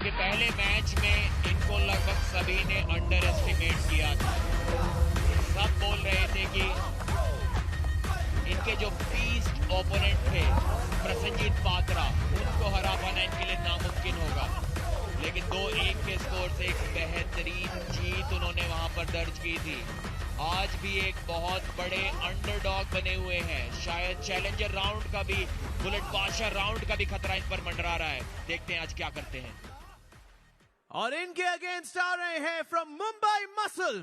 क्योंकि पहले मैच में इनको लगभग सभी ने अंडर एस्टिमेट किया था। सब बोल रहे थे कि इनके जो बीस्ट ओपोनेंट थे प्रसन्नजीत पात्रा, उनको हरा पाना इनके लिए नामुमकिन होगा, लेकिन 2-1 के स्कोर से एक बेहतरीन जीत उन्होंने वहां पर दर्ज की थी। आज भी एक बहुत बड़े अंडरडॉग बने हुए हैं। शायद चैलेंजर राउंड का भी, बुलेट बादशाह राउंड का भी खतरा इन पर मंडरा रहा है। देखते हैं आज क्या करते हैं। और इनके अगेंस्ट आ रहे हैं from Mumbai muscle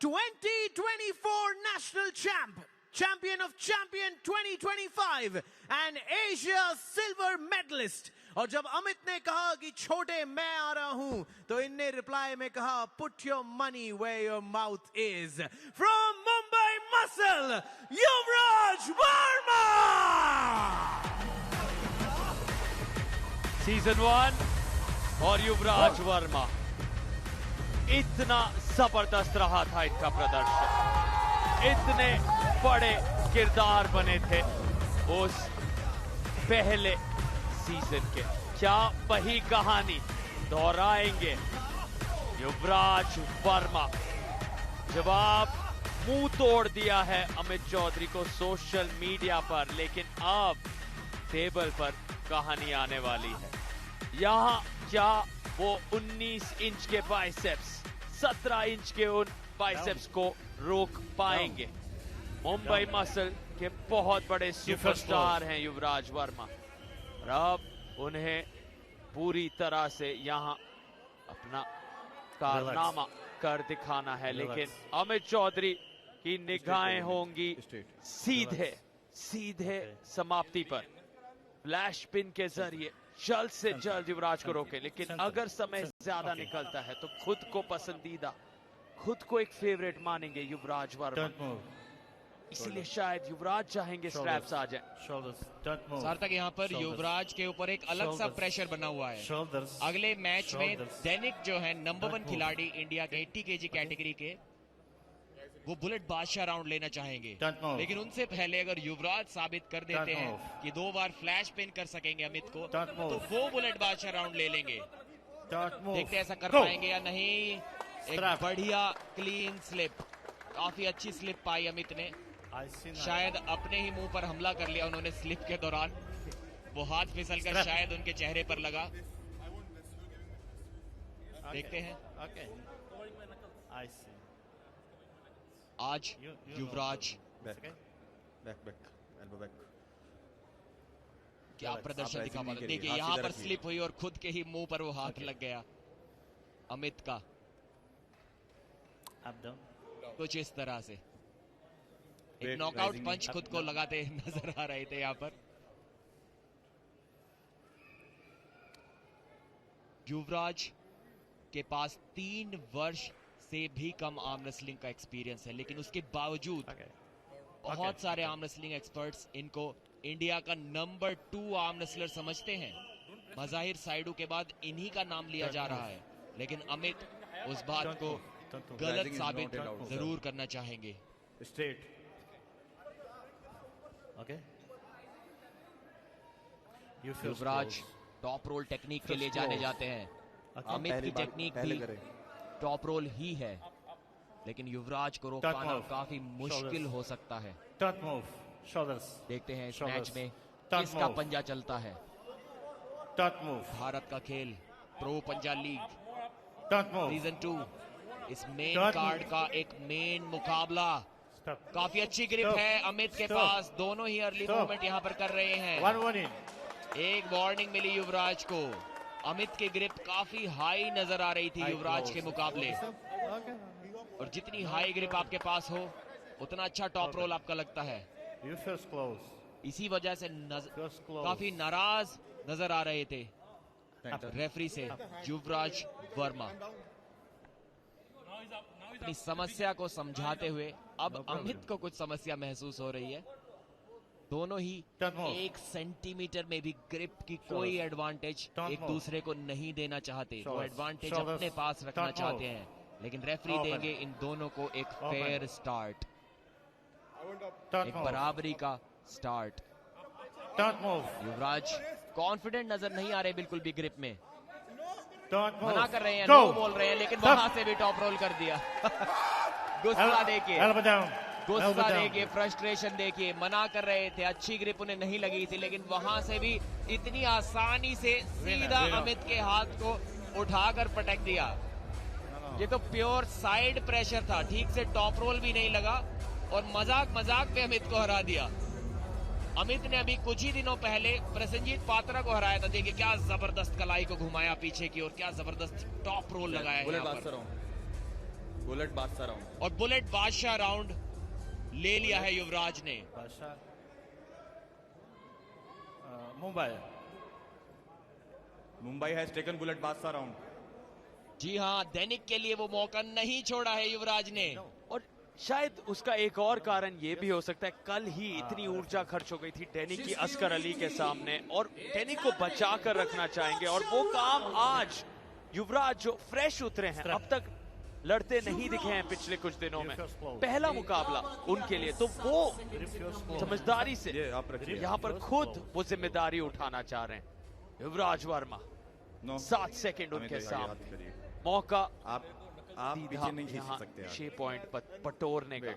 2024 national champion of champion 2025 and Asia silver medalist. और जब अमित ने कहा कि छोटे मैं आ रहा हूं, तो इनने रिप्लाई में कहा put your money where your mouth is. From Mumbai muscle Yuvraj Verma. Season 1 और युवराज वर्मा, इतना जबरदस्त रहा था इनका प्रदर्शन, इतने बड़े किरदार बने थे उस पहले सीजन के। क्या वही कहानी दोहराएंगे युवराज वर्मा? जवाब मुंह तोड़ दिया है अमित चौधरी को सोशल मीडिया पर, लेकिन अब टेबल पर कहानी आने वाली है। यहां क्या वो 19 इंच के बाइसेप्स 17 इंच के उन बाइसेप्स को रोक पाएंगे? मुंबई मसल के बहुत बड़े सुपरस्टार हैं युवराज वर्मा, और अब उन्हें पूरी तरह से यहां अपना कारनामा कर दिखाना है। लेकिन अमित चौधरी की निगाहें होंगी सीधे समाप्ति पर। फ्लैश पिन के जरिए जल्द से जल्द युवराज को रोके, लेकिन अगर समय ज्यादा निकलता है तो खुद को पसंदीदा, खुद को एक फेवरेट मानेंगे युवराज वर्मा, इसलिए शायद युवराज चाहेंगे स्ट्रैप्स आ जाए। सार्थक, यहाँ पर युवराज के ऊपर एक अलग सा प्रेशर बना हुआ है। अगले मैच में दैनिक जो है नंबर 1 खिलाड़ी इंडिया के 80 केजी कैटेगरी के, वो बुलेट बादशाह राउंड लेना चाहेंगे, लेकिन उनसे पहले अगर युवराज साबित कर देते हैं कि 2 बार फ्लैश पिन कर सकेंगे अमित को, तो वो बुलेट बादशाह राउंड ले लेंगे। देखते ऐसा कर पाएंगे या नहीं। एक बढ़िया क्लीन स्लिप, काफी अच्छी स्लिप पाई अमित ने। शायद अपने ही मुंह पर हमला कर लिया उन्होंने स्लिप के दौरान। वो हाथ फिसलकर शायद उनके चेहरे पर लगा। देखते हैं आज युवराज क्या प्रदर्शन दिखा पाता। देखिए यहाँ पर स्लिप हुई और खुद के ही मुंह पर वो हाथ लग गया अमित का, कुछ इस तरह से। एक नॉकआउट पंच खुद को लगाते नजर आ रहे थे यहाँ पर। युवराज के पास 3 वर्ष से भी कम आर्म रेसलिंग का एक्सपीरियंस है, लेकिन उसके बावजूद बहुत सारे आर्म रेसलिंग एक्सपर्ट्स इनको इंडिया का नंबर 2 आर्म रेसलर समझते हैं। मज़ाहिर साइडू के बाद इन्हीं का नाम लिया जा रहा है, लेकिन अमित उस बात को गलत साबित जरूर करना चाहेंगे। युवराज टॉप रोल टेक्निक के लिए जाने जाते हैं। अमित की टेक्निक भी टॉप रोल ही है, लेकिन युवराज को रोक पाना काफी मुश्किल हो सकता है। देखते हैं इस मैच में किसका पंजा चलता है। भारत का खेल प्रो पंजा लीग सीजन 2, इस मेन कार्ड का एक मेन मुकाबला। काफी अच्छी ग्रिप है अमित के पास, दोनों ही अर्ली मूवमेंट यहाँ पर कर रहे हैं। एक वार्निंग मिली युवराज को। अमित की ग्रिप काफी हाई नजर आ रही थी युवराज के मुकाबले, और जितनी हाई ग्रिप आपके पास हो उतना अच्छा टॉप रोल आपका लगता है। इसी वजह से काफी नाराज नजर आ रहे थे रेफरी से युवराज वर्मा। अपनी समस्या को समझाते हुए अब अमित को कुछ समस्या महसूस हो रही है। दोनों ही 1 सेंटीमीटर में भी ग्रिप की कोई एडवांटेज एक दूसरे को नहीं देना चाहते। वो एडवांटेज अपने पास रखना चाहते हैं, लेकिन रेफरी देंगे इन दोनों को एक फेयर स्टार्ट, एक बराबरी का स्टार्ट। युवराज कॉन्फिडेंट नजर नहीं आ रहे बिल्कुल भी ग्रिप में। मना कर रहे हैं, नो बोल रहे हैं, लेकिन वहां से भी टॉप रोल कर दिया। गुस्सा देखिए, गुस्सा देखिए, फ्रस्ट्रेशन देखिए, मना कर रहे थे, अच्छी ग्रिप उन्हें नहीं लगी थी, लेकिन वहां से भी इतनी आसानी से सीधा अमित के हाथ को उठाकर पटक दिया। ये तो प्योर साइड प्रेशर था, ठीक से टॉप रोल भी नहीं लगा और मजाक मजाक में अमित को हरा दिया। अमित ने अभी कुछ ही दिनों पहले प्रसेनजीत पात्रा को हराया था। देखिए क्या जबरदस्त कलाई को घुमाया पीछे की और क्या जबरदस्त टॉप रोल लगाया है यहाँ पर। बुलेट बादशाह राउंड और बुलेट बादशाह राउंड ले लिया है युवराज ने। मुंबई हैज टेकन बुलेट बादशाह राउंड। जी हाँ, दैनिक के लिए वो मौका नहीं छोड़ा है युवराज ने। और शायद उसका एक और कारण ये भी हो सकता है, कल ही इतनी ऊर्जा खर्च हो गई थी दैनिक की अस्कर अली के सामने और दैनिक को बचा कर रखना चाहेंगे और वो काम आज युवराज जो फ्रेश उतरे हैं, अब तक लड़ते नहीं दिखे हैं पिछले कुछ दिनों में, पहला मुकाबला उनके लिए, तो वो समझदारी से यहाँ पर खुद वो जिम्मेदारी उठाना चाह रहे हैं। युवराज वर्मा 7 सेकंड उनके सामने, मौका आप पीछे नहीं खींच सकते। 6 पॉइंट बटोरने का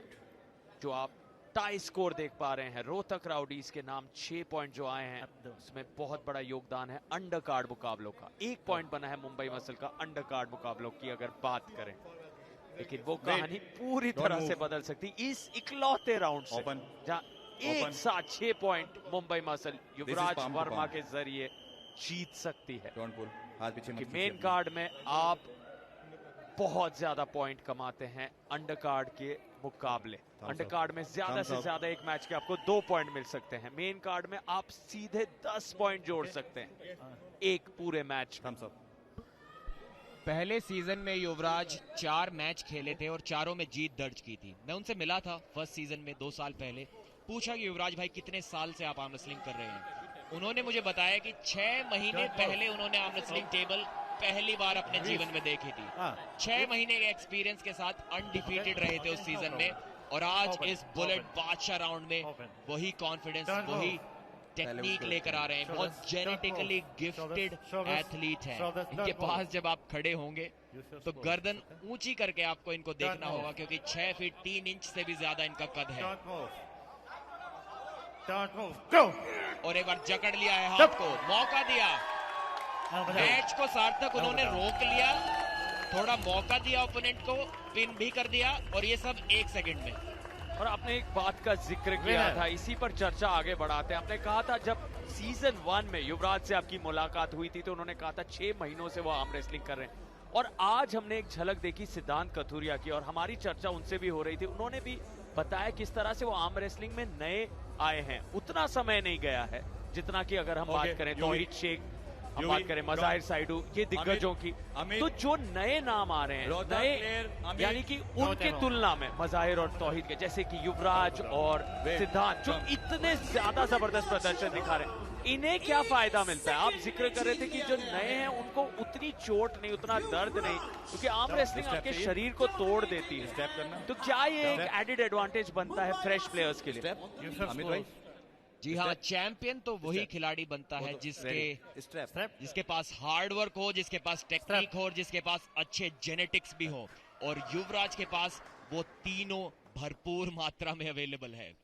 जो आप टाई स्कोर देख पा रहे हैं, रोहतक राउडीज के नाम 6 पॉइंट जो आए हैं, उसमें बहुत बड़ा योगदान है अंडर कार्ड मुकाबलों का। 1 पॉइंट बना है मुंबई मसल का अंडर कार्ड मुकाबलों की अगर बात करें, लेकिन वो कहानी पूरी तरह से बदल सकती इस इकलौते राउंड से, जहां एक साथ 6 पॉइंट मुंबई मसल युवराज वर्मा के जरिए जीत सकती है। मेन कार्ड में आप बहुत ज्यादा पॉइंट कमाते हैं अंडर कार्ड के मुकाबले। अंडर कार्ड में ज्यादा से ज्यादा एक मैच के आपको 2 पॉइंट मिल सकते हैं, मेन कार्ड में आप सीधे 10 पॉइंट जोड़ सकते हैं एक पूरे मैच। पहले सीजन में युवराज 4 मैच खेले थे और चारों में जीत दर्ज की थी। मैं उनसे मिला था फर्स्ट सीजन में 2 साल पहले, पूछा कि युवराज भाई कितने साल से आप आर्म रेसलिंग कर रहे हैं। उन्होंने मुझे बताया कि 6 महीने पहले उन्होंने आर्म रेसलिंग टेबल पहली बार अपने जीवन में देखी थी। 6 महीने के एक्सपीरियंस के साथ अनडिफीटेड रहे थे उस सीजन में, और आज इस बुलेट बादशाह राउंड में वही कॉन्फिडेंस, वही टेक्निक लेकर आ रहे हैं। बहुत जेनेटिकली गिफ्टेड एथलीट हैं। इनके पास जब आप खड़े होंगे तो गर्दन ऊंची करके आपको इनको देखना होगा, क्योंकि 6 फीट 3 इंच से भी ज्यादा इनका कद है। और एक बार जकड़ लिया है हाथ को, मौका दिया, मैच को सार्थक उन्होंने रोक लिया, थोड़ा मौका दिया ओपोनेंट को, पिन भी कर दिया, और ये सब 1 सेकंड में। और आपने एक बात का जिक्र किया था, इसी पर चर्चा आगे बढ़ाते हैं। आपने कहा था जब सीजन 1 में युवराज से आपकी मुलाकात हुई थी तो उन्होंने कहा था 6 महीनों से वो आर्म रेसलिंग कर रहे हैं, और आज हमने एक झलक देखी सिद्धांत कथुरिया की, और हमारी चर्चा उनसे भी हो रही थी। उन्होंने भी बताया किस तरह से वो आर्म रेसलिंग में नए आए हैं, उतना समय नहीं गया है जितना कि अगर हम बात करें तौहीद शेख, हम बात करें मज़ाहिर साइडू, ये दिग्गजों की, तो जो नए नाम आ रहे हैं, नए यानी कि उनके तुलना में मज़ाहिर और तौहीद के, जैसे कि युवराज और सिद्धांत, जो इतने ज्यादा जबरदस्त प्रदर्शन दिखा रहे हैं, इन्हें क्या फायदा मिलता है? आप जिक्र कर रहे थे कि जो नए हैं उनको उतनी चोट नहीं, उतना दर्द नहीं, क्योंकि आर्म रेसलिंग आपके शरीर को तोड़ देती है। तो क्या ये एक एडेड एडवांटेज बनता है फ्रेश प्लेयर्स के लिए? जी हाँ, चैंपियन तो वही खिलाड़ी बनता है जिसके पास हार्ड वर्क हो, जिसके पास टेक्निक हो, और जिसके पास अच्छे जेनेटिक्स भी हो, और युवराज के पास वो तीनों भरपूर मात्रा में अवेलेबल है।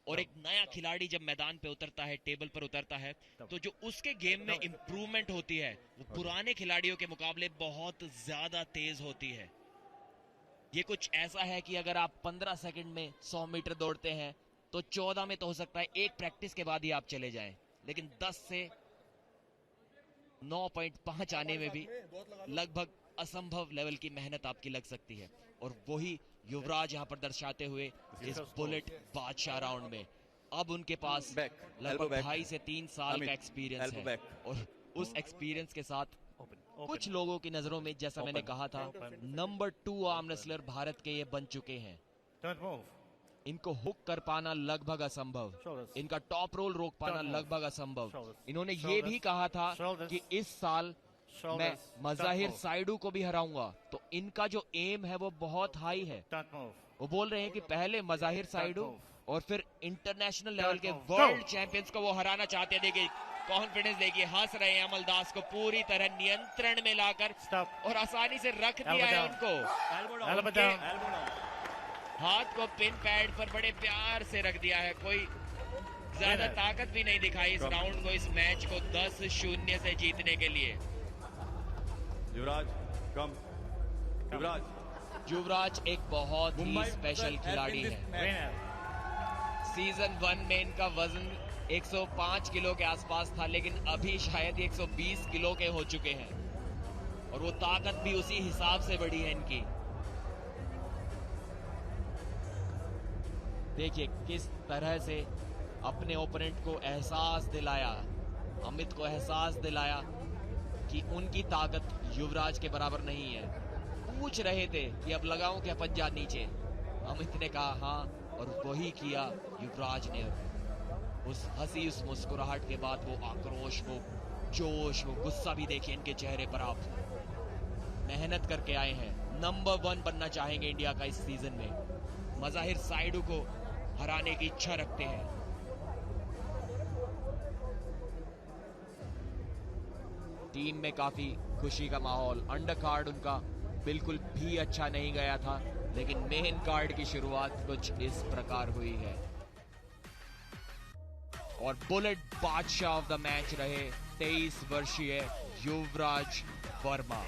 और एक नया खिलाड़ी जब मैदान पे उतरता है, टेबल पर उतरता है, तो जो उसके गेम में इंप्रूवमेंट होती है वो पुराने खिलाड़ियों के मुकाबले बहुत ज्यादा तेज होती है। ये कुछ ऐसा है कि अगर आप 15 सेकंड में 100 मीटर दौड़ते हैं तो 14 में तो हो सकता है एक प्रैक्टिस के बाद ही आप चले जाएं, लेकिन 10 से 9.5 आने में भी लगभग असंभव लेवल की मेहनत आपकी लग सकती है। और वही युवराज यहां पर दर्शाते हुए इस बुलेट बादशाह राउंड में अब उनके पास लगभग 2.5 से 3 साल का एक्सपीरियंस है, और उस एक्सपीरियंस के साथ कुछ लोगों की नजरों में, जैसा मैंने कहा था, नंबर 2 आर्म रेसलर भारत के ये बन चुके हैं। इनको हुक कर पाना लगभग असंभव, इनका टॉप रोल रोक पाना लगभग असंभव। इन्होंने ये भी कहा था कि इस साल मैं मज़ाहिर साइडू को भी हराऊंगा, तो इनका जो एम है वो बहुत हाई है। वो बोल रहे हैं कि पहले मज़ाहिर साइडू और फिर इंटरनेशनल लेवल के वर्ल्ड चैंपियंस को वो हराना चाहते हैं। देखिए कॉन्फिडेंस देखिए, हंस रहे हैं अमलदास को पूरी तरह नियंत्रण में लाकर और आसानी से रख दिया है उनको। उनके हाथ को पिन पैड पर बड़े प्यार से रख दिया है। कोई ज्यादा ताकत भी नहीं दिखाई इस राउंड को, इस मैच को 10-0 से जीतने के लिए। युवराज कम। युवराज एक बहुत ही स्पेशल खिलाड़ी है। सीजन 1 में इनका वजन 105 किलो के आसपास था, लेकिन अभी शायद 120 किलो के हो चुके हैं और वो ताकत भी उसी हिसाब से बढ़ी है इनकी। देखिए किस तरह से अपने ओपोनेंट को एहसास दिलाया, अमित को एहसास दिलाया कि उनकी ताकत युवराज के बराबर नहीं है। पूछ रहे थे कि अब लगाऊं क्या पंजा नीचे, अमित ने कहा हाँ, और वही किया युवराज ने। उस हंसी, उस मुस्कुराहट के बाद वो आक्रोश, वो जोश, वो गुस्सा भी देखिए इनके चेहरे पर आप। मेहनत करके आए हैं, नंबर 1 बनना चाहेंगे इंडिया का इस सीजन में। मज़ाहिर साइडू को हराने की इच्छा रखते हैं। टीम में काफी खुशी का माहौल। अंडर कार्ड उनका बिल्कुल भी अच्छा नहीं गया था, लेकिन मेन कार्ड की शुरुआत कुछ इस प्रकार हुई है। और बुलेट बादशाह ऑफ द मैच रहे 23 वर्षीय युवराज वर्मा।